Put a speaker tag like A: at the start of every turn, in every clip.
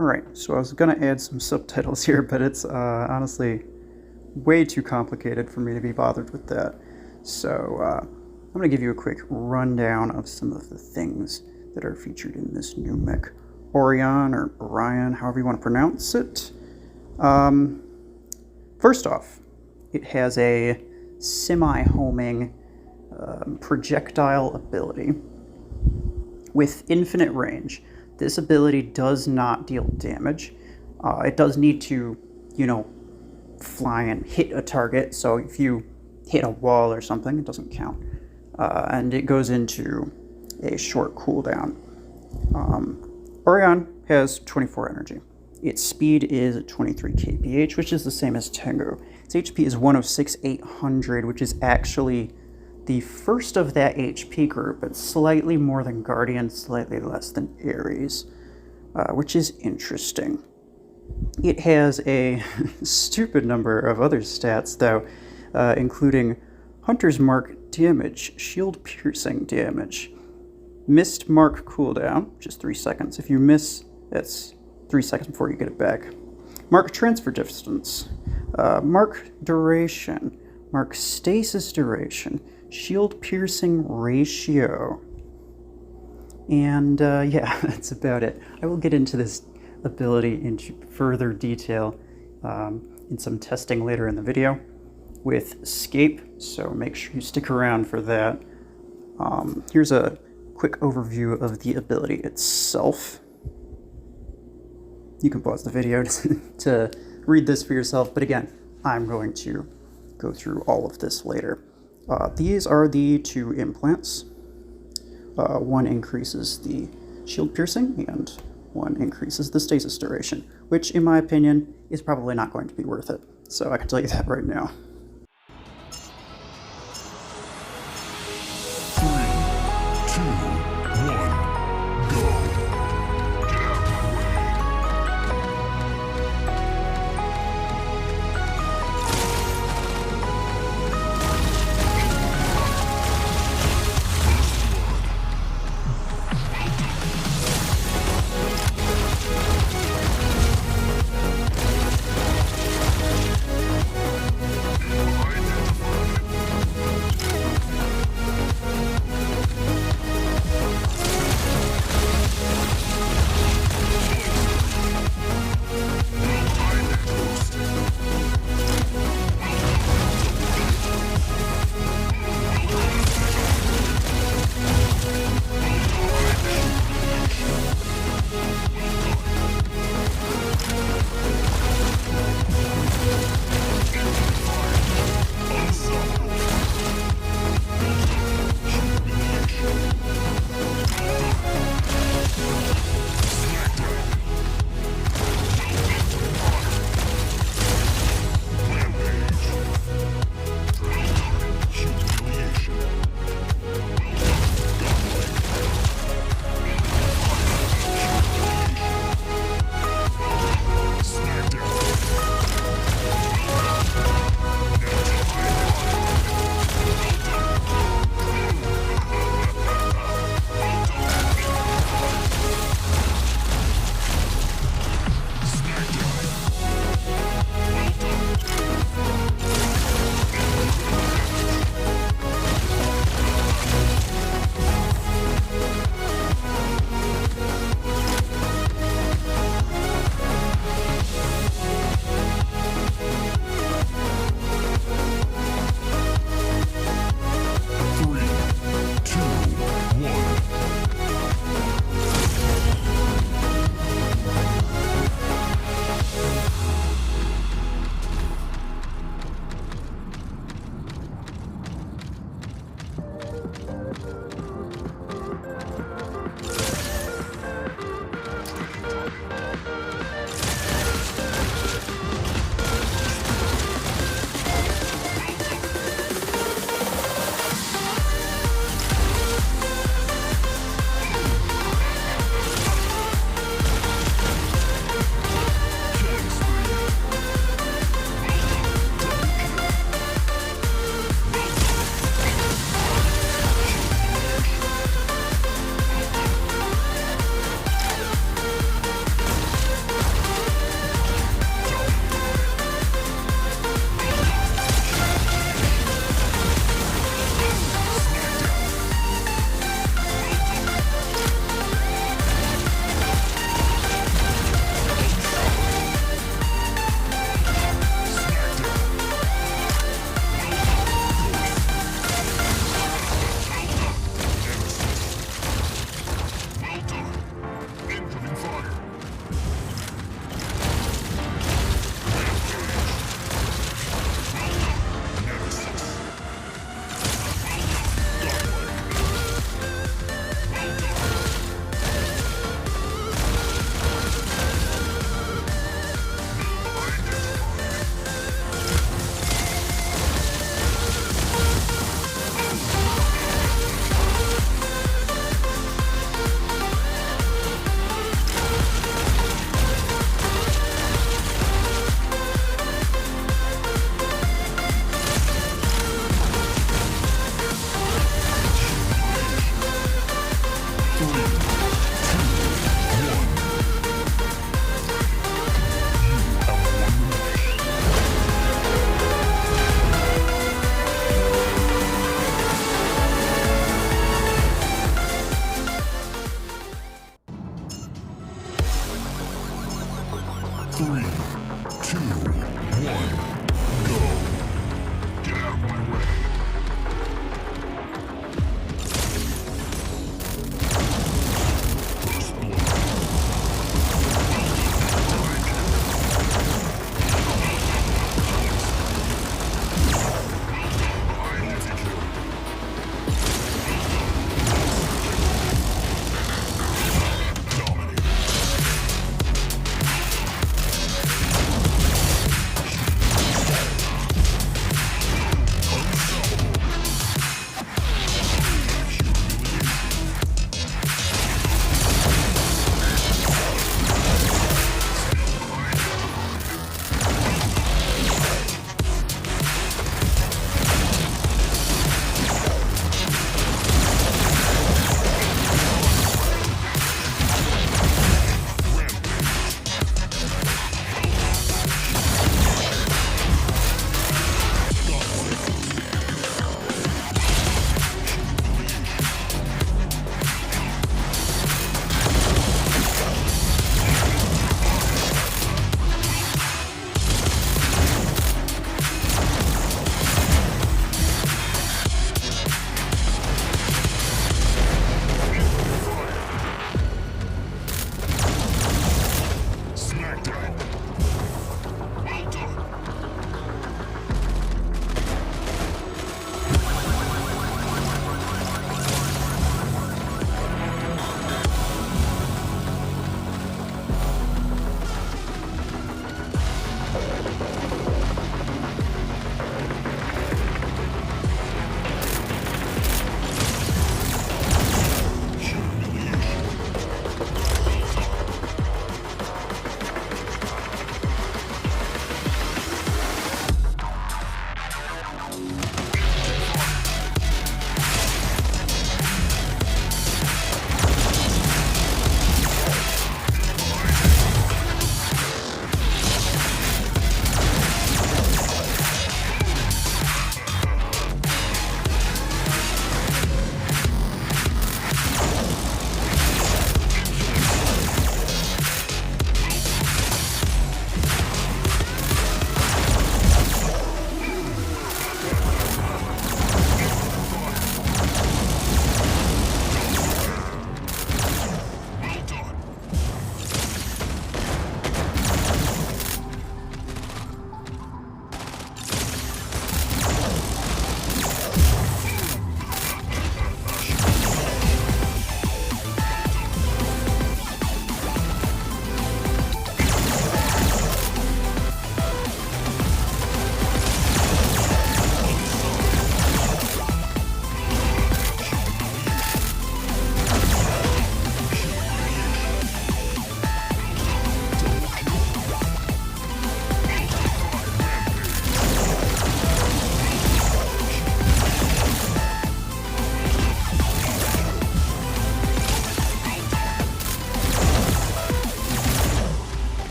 A: Alright, so I was going to add some subtitles here, but it's honestly way too complicated for me to be bothered with that. So I'm going to give you a quick rundown of some of the things that are featured in this new mech. Orion, or Orion, however you want to pronounce it. First off, it has a semi-homing projectile ability with infinite range. This ability does not deal damage. It does need to, fly and hit a target. So if you hit a wall or something, it doesn't count. And it goes into a short cooldown. Orion has 24 energy. Its speed is 23 kph, which is the same as Tengu. Its HP is 106,800, which is actually the first of that HP group. It's slightly more than Guardian, slightly less than Ares, which is interesting. It has a stupid number of other stats, though, including Hunter's Mark damage, shield piercing damage, missed mark cooldown, which is 3 seconds. If you miss, that's 3 seconds before you get it back. Mark transfer distance, mark duration, mark stasis duration, shield piercing ratio, and yeah, that's about it. I will get into this ability into further detail in some testing later in the video with escape, so make sure you stick around for that. Here's a quick overview of the ability itself. You can pause the video to read this for yourself, but again, I'm going to go through all of this later. These are the 2 implants. One increases the shield piercing, and one increases the stasis duration, which, in my opinion, is probably not going to be worth it. So I can tell you that right now.
B: 3, 2, 1, go. 3, 2, 1, go. Get out of my way. First blood.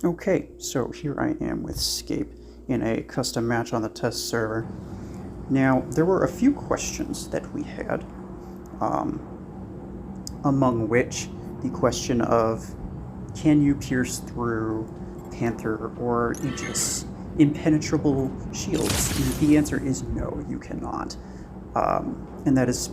A: Okay, so here I am with Scape in a custom match on the test server. Now, there were a few questions that we had, among which the question of, can you pierce through Panther or Aegis impenetrable shields? And the answer is no, you cannot. And that is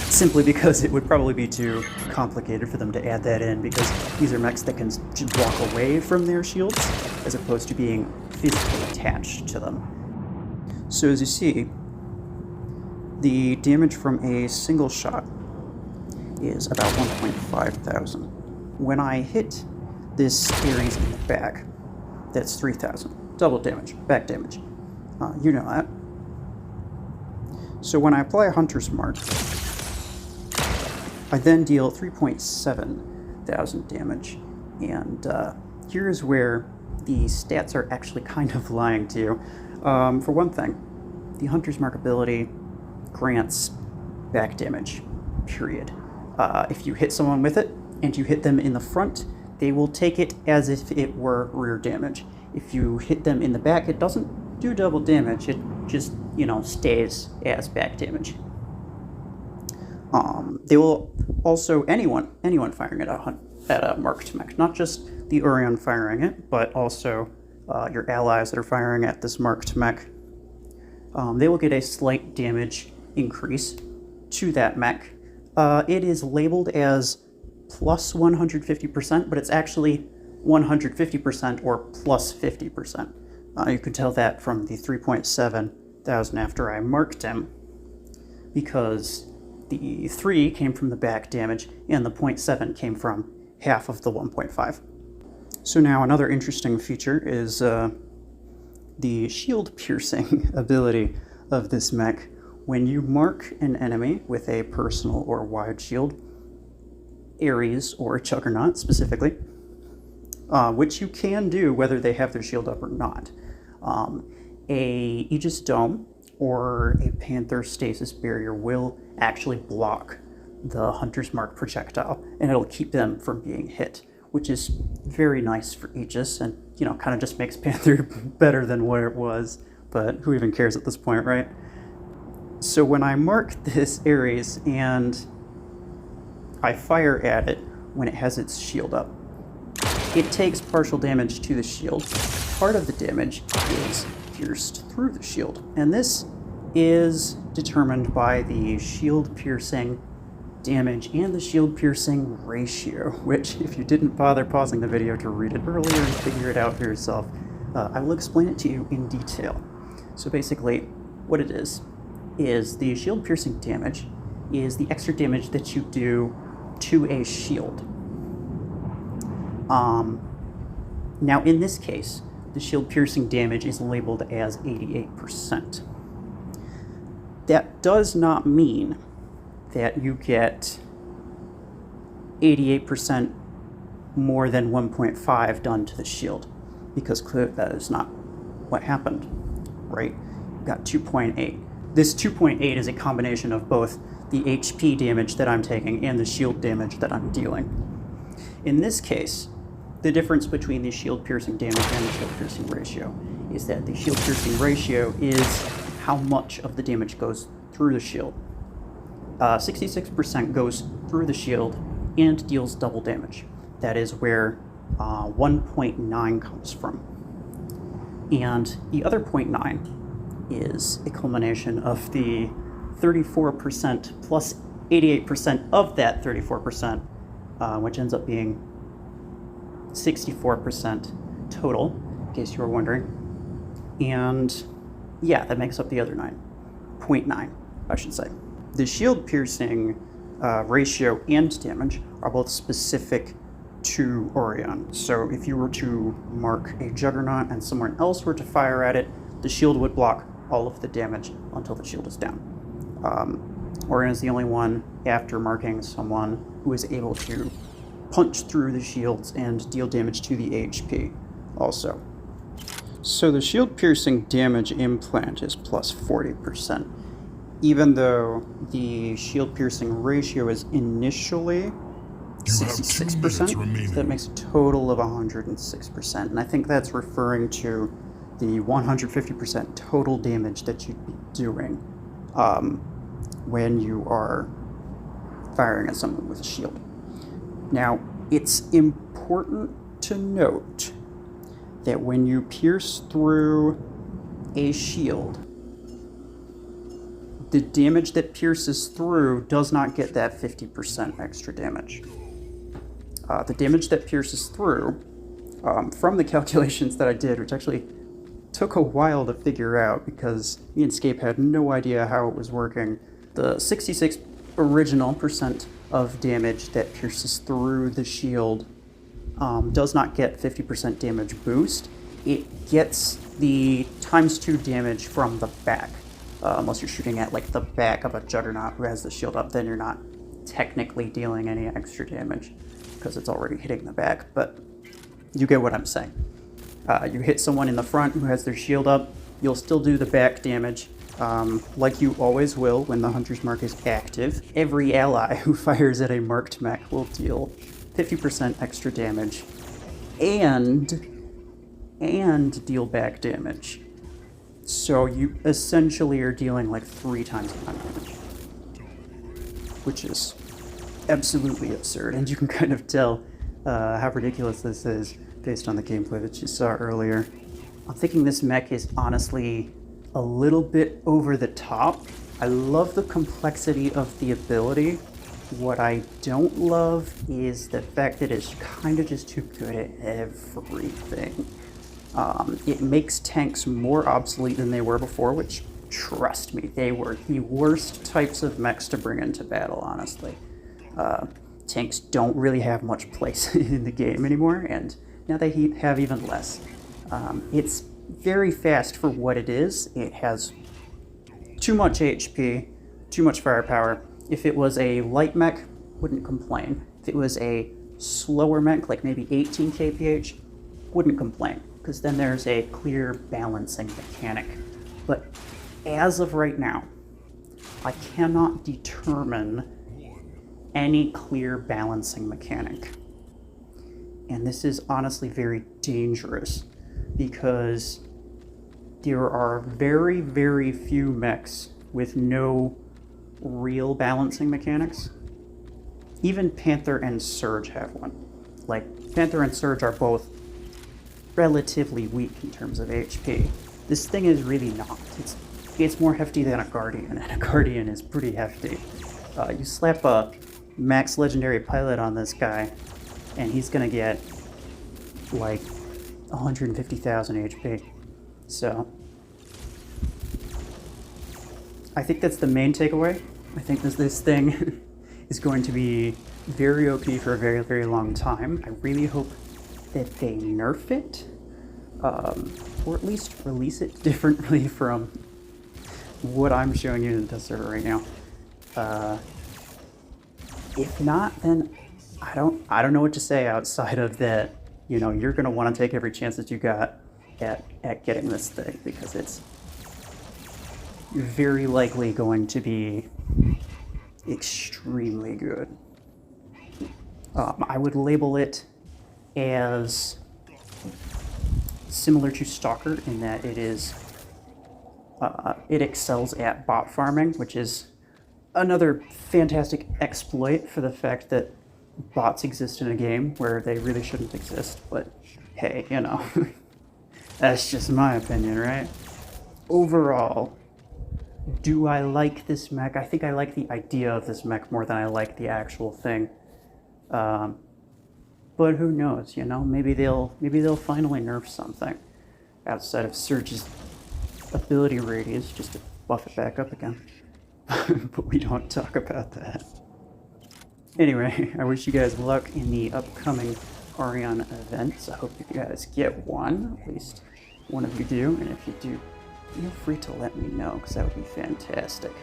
A: simply because it would probably be too complicated for them to add that in, because these are mechs that can just walk away from their shields as opposed to being physically attached to them. So as you see, the damage from a single shot is about 1.5 thousand. When I hit this Ares in the back, that's 3,000. Double damage, back damage. You know that. So when I apply Hunter's Mark, I then deal 3.7 thousand damage, and here's where the stats are actually kind of lying to you. For one thing, the Hunter's Mark ability grants back damage, period. If you hit someone with it and you hit them in the front, they will take it as if it were rear damage. If you hit them in the back, it doesn't do double damage, it just, stays as back damage. They will also, anyone firing at a marked mech, not just the Orion firing it, but also your allies that are firing at this marked mech, they will get a slight damage increase to that mech. It is labeled as plus 150%, but it's actually 150% or plus 50%. You can tell that from the 3.7 thousand after I marked him, because the 3 came from the back damage and the 0.7 came from half of the 1.5. So now another interesting feature is the shield piercing ability of this mech. When you mark an enemy with a personal or wide shield, Ares or Juggernaut specifically, which you can do whether they have their shield up or not, a Aegis Dome or a Panther Stasis Barrier will actually block the Hunter's Mark projectile, and it'll keep them from being hit, which is very nice for Aegis, and kind of just makes Panther better than what it was, but who even cares at this point, right? So when I mark this Ares and I fire at it when it has its shield up, it takes partial damage to the shield. Part of the damage is pierced through the shield, and this is determined by the shield piercing damage and the shield piercing ratio, which, if you didn't bother pausing the video to read it earlier and figure it out for yourself, I will explain it to you in detail. So basically, what it is the shield piercing damage is the extra damage that you do to a shield. Now in this case, the shield piercing damage is labeled as 88%. That does not mean that you get 88% more than 1.5 done to the shield, because clearly that is not what happened, right? You got 2.8. This 2.8 is a combination of both the HP damage that I'm taking and the shield damage that I'm dealing. In this case, the difference between the shield piercing damage and the shield piercing ratio is that the shield piercing ratio is how much of the damage goes through the shield. 66% goes through the shield and deals double damage. That is where 1.9 comes from. And the other 0.9 is a culmination of the 34% plus 88% of that 34%, which ends up being 64% total, in case you were wondering. And yeah, that makes up the other 0.9, I should say. The shield piercing ratio and damage are both specific to Orion. So if you were to mark a Juggernaut and someone else were to fire at it, the shield would block all of the damage until the shield is down. Orion is the only one, after marking someone, who is able to punch through the shields and deal damage to the HP also. So the shield piercing damage implant is plus 40%, even though the shield piercing ratio is initially 66%. That makes a total of 106%, and I think that's referring to the 150% total damage that you'd be doing when you are firing at someone with a shield. Now, it's important to note that when you pierce through a shield, the damage that pierces through does not get that 50% extra damage. The damage that pierces through, from the calculations that I did, which actually took a while to figure out because me and Scape had no idea how it was working, the 66 original percent of damage that pierces through the shield does not get 50% damage boost. It gets the ×2 damage from the back. Unless you're shooting at like the back of a Juggernaut who has the shield up, then you're not technically dealing any extra damage because it's already hitting the back, but you get what I'm saying. You hit someone in the front who has their shield up, you'll still do the back damage, like you always will when the Hunter's Mark is active. Every ally who fires at a marked mech will deal 50% extra damage and deal back damage. So you essentially are dealing like 3 times the amount of damage, which is absolutely absurd, and you can kind of tell how ridiculous this is based on the gameplay that you saw earlier. I'm thinking this mech is honestly a little bit over the top. I love the complexity of the ability. What I don't love is the fact that it's kind of just too good at everything. It makes tanks more obsolete than they were before, which, trust me, they were the worst types of mechs to bring into battle, honestly. Tanks don't really have much place in the game anymore, and now they have even less. It's very fast for what it is. It has too much HP, too much firepower. If it was a light mech, wouldn't complain. If it was a slower mech, like maybe 18 kph, wouldn't complain, because then there's a clear balancing mechanic. But as of right now, I cannot determine any clear balancing mechanic. And this is honestly very dangerous, because there are very, very few mechs with no real balancing mechanics. Even Panther and Surge have one. Like, Panther and Surge are both relatively weak in terms of HP. This thing is really not. It's more hefty than a Guardian, and a Guardian is pretty hefty. You slap a max legendary pilot on this guy, and he's gonna get like 150,000 HP. So I think that's the main takeaway. I think this thing is going to be very OP for a very, very long time. I really hope that they nerf it, or at least release it differently from what I'm showing you in the server right now. If not, then I don't know what to say outside of that. You know, you're gonna want to take every chance that you got at getting this thing, because it's very likely going to be extremely good. I would label it as similar to Stalker in that it is it excels at bot farming, which is another fantastic exploit for the fact that bots exist in a game where they really shouldn't exist. But hey, you know, that's just my opinion, right? Overall, do I like this mech? I think I like the idea of this mech more than I like the actual thing. But who knows, you know? Maybe they'll finally nerf something outside of Surge's ability radius just to buff it back up again. But we don't talk about that. Anyway, I wish you guys luck in the upcoming Orion events. I hope you guys get one, at least one of you do, and if you do, feel free to let me know, because that would be fantastic.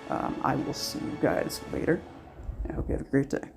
A: I will see you guys later. I hope you have a great day.